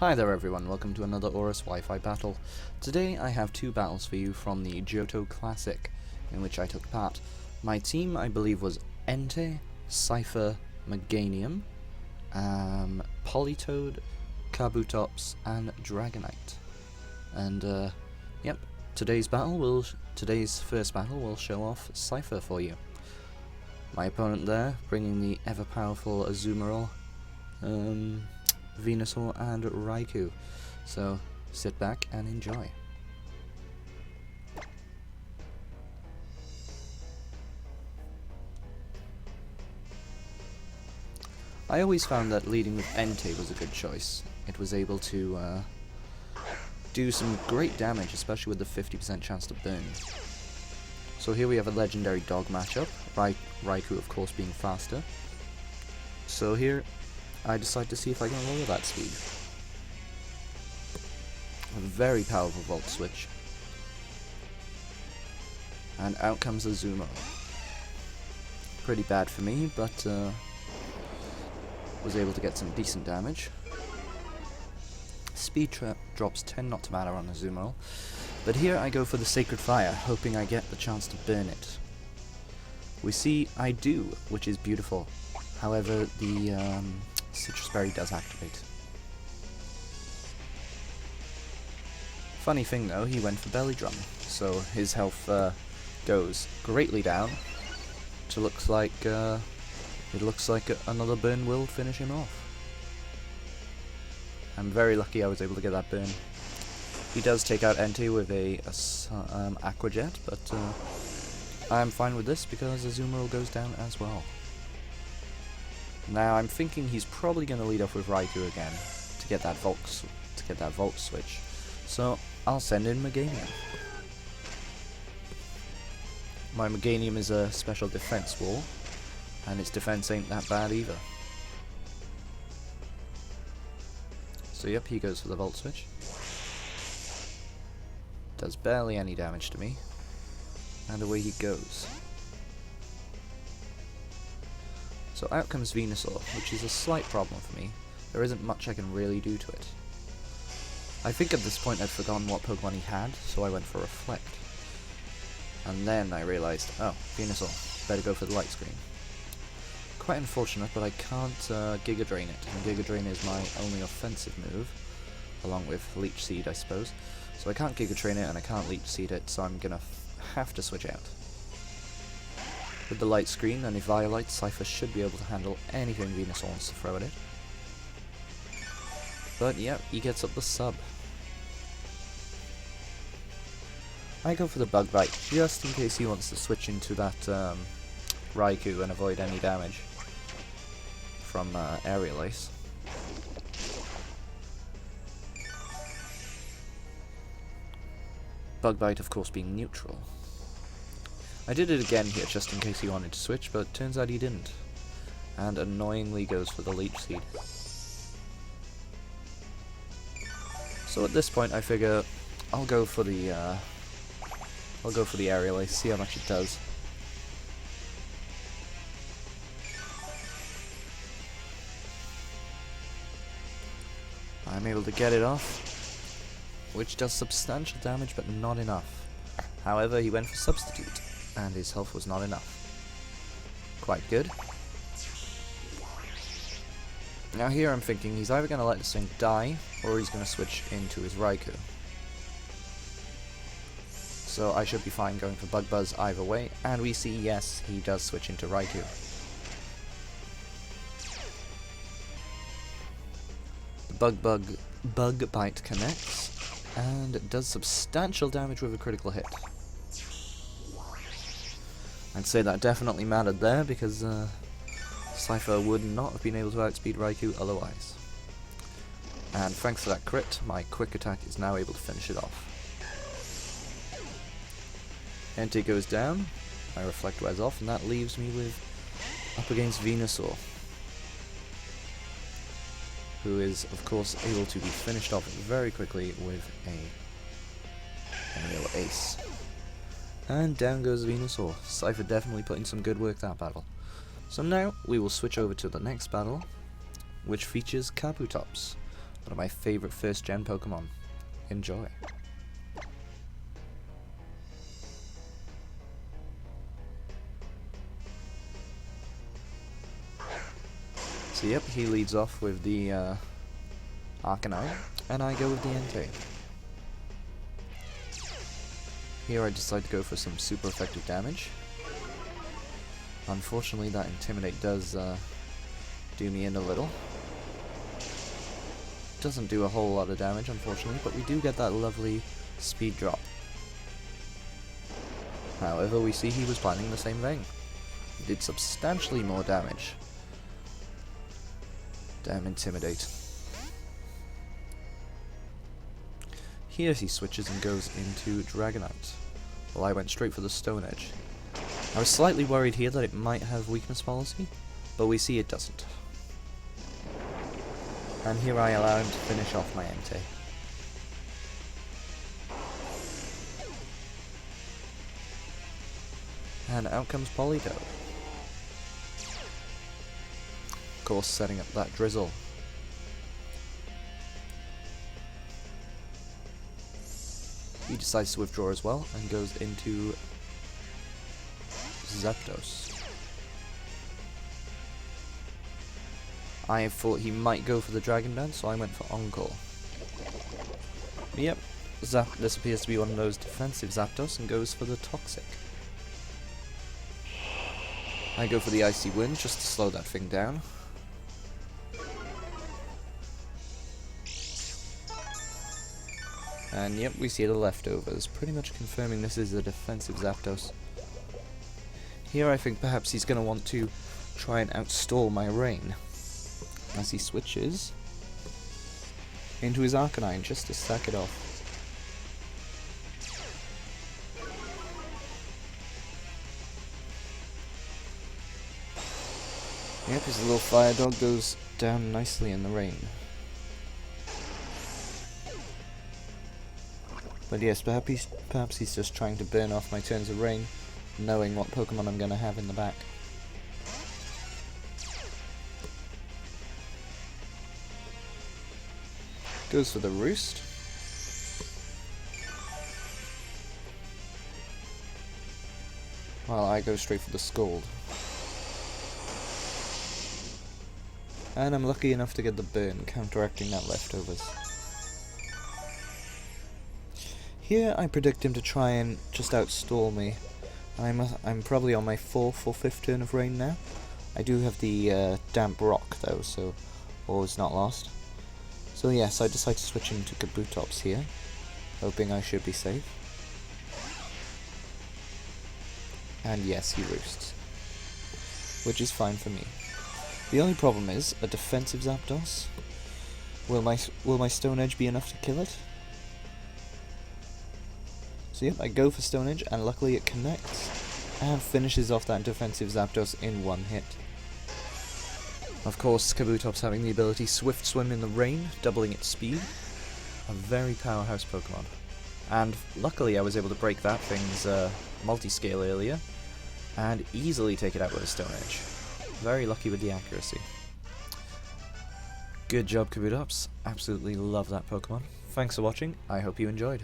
Hi there everyone, welcome to another ORAS Wi-Fi battle. Today I have two battles for you from the Johto Classic, in which I took part. My team, I believe, was Entei, Scyther, Meganium, Politoad, Kabutops, and Dragonite. And yep, today's first battle will show off Scyther for you. My opponent there, bringing the ever-powerful Azumarill, Venusaur and Raikou. So sit back and enjoy. I always found that leading with Entei was a good choice. It was able to do some great damage, especially with the 50% chance to burn. So here we have a legendary dog matchup, Raikou of course being faster. So here I decide to see if I can lower that speed. A very powerful Volt Switch. And out comes the Azumarill. Pretty bad for me, but was able to get some decent damage. Speed drops tend not to matter on Azumarill, but here I go for the Sacred Fire, hoping I get the chance to burn it. We see I do, which is beautiful. However, the Citrus Berry does activate. Funny thing though, he went for Belly Drum, so his health goes greatly down. It looks like another burn will finish him off. I'm very lucky I was able to get that burn. He does take out Entei with a Aqua Jet, but I'm fine with this because Azumarill goes down as well. Now I'm thinking he's probably going to lead off with Raikou again to get that Volt Switch. So I'll send in Meganium. My Meganium is a special defense wall, and its defense ain't that bad either. So yep, he goes for the Volt Switch. Does barely any damage to me, and away he goes. So out comes Venusaur, which is a slight problem for me. There isn't much I can really do to it. I think at this point I'd forgotten what Pokemon he had, so I went for Reflect. And then I realised, oh, Venusaur, better go for the Light Screen. Quite unfortunate, but I can't Giga Drain it, and Giga Drain is my only offensive move, along with Leech Seed I suppose. So I can't Giga Drain it and I can't Leech Seed it, so I'm gonna have to switch out. With the Light Screen and a Violite, Scyther should be able to handle anything Venusaur wants to throw at it. But yeah, he gets up the sub. I go for the Bug Bite, just in case he wants to switch into that Raikou and avoid any damage from Aerial Ace. Bug Bite of course being neutral. I did it again here just in case he wanted to switch, but turns out he didn't. And annoyingly goes for the Leech Seed. So at this point I figure I'll go for the Aerial Ace, see how much it does. I'm able to get it off, which does substantial damage but not enough. However, he went for Substitute, and his health was not enough. Quite good. Now here I'm thinking he's either going to let this thing die, or he's going to switch into his Raikou. So I should be fine going for Bug Buzz either way, and we see yes, he does switch into Raikou. The Bug Bite connects, and does substantial damage with a critical hit. I'd say that definitely mattered there, because Scyther would not have been able to outspeed Raikou otherwise. And thanks to that crit, my Quick Attack is now able to finish it off. Entei goes down, my Reflect wears off, and that leaves me with up against Venusaur, who is of course able to be finished off very quickly with a Aerial Ace. And down goes Venusaur. Scyther definitely put in some good work that battle. So now we will switch over to the next battle, which features Kabutops, One of my favorite first-gen Pokemon. Enjoy. So yep, he leads off with the Arcanine, and I go with the Entei. Here I decide to go for some super effective damage. Unfortunately that Intimidate does do me in a little. Doesn't do a whole lot of damage unfortunately, but we do get that lovely speed drop. However, we see he was planning the same thing. He did substantially more damage. Damn Intimidate. Here he switches and goes into Dragonite, while I went straight for the Stone Edge. I was slightly worried here that it might have weakness policy, but we see it doesn't. And here I allow him to finish off my Entei. And out comes Polito. Of course, setting up that Drizzle. He decides to withdraw as well and goes into Zapdos. I thought he might go for the Dragon Dance, so I went for Encore. Yep, this appears to be one of those defensive Zapdos and goes for the Toxic. I go for the Icy Wind just to slow that thing down. And yep, we see the leftovers, pretty much confirming this is a defensive Zapdos. Here I think perhaps he's going to want to try and outstall my Rain, as he switches into his Arcanine just to sack it off. Yep, his little Fire Dog goes down nicely in the Rain. But yes, perhaps he's just trying to burn off my turns of Rain, knowing what Pokemon I'm going to have in the back. Goes for the Roost. While I go straight for the Scald. And I'm lucky enough to get the burn, counteracting that leftovers. Here I predict him to try and just outstall me. I'm probably on my 4th or 5th turn of Rain now. I do have the Damp Rock though, so all is not lost. So yes, I decide to switch into Kabutops here, hoping I should be safe. And yes, he roosts, which is fine for me. The only problem is a defensive Zapdos. Will my Stone Edge be enough to kill it? So yep, I go for Stone Edge, and luckily it connects, and finishes off that defensive Zapdos in one hit. Of course, Kabutops having the ability Swift Swim in the Rain, doubling its speed. A very powerhouse Pokemon. And luckily I was able to break that thing's multi-scale earlier, and easily take it out with a Stone Edge. Very lucky with the accuracy. Good job, Kabutops. Absolutely love that Pokemon. Thanks for watching, I hope you enjoyed.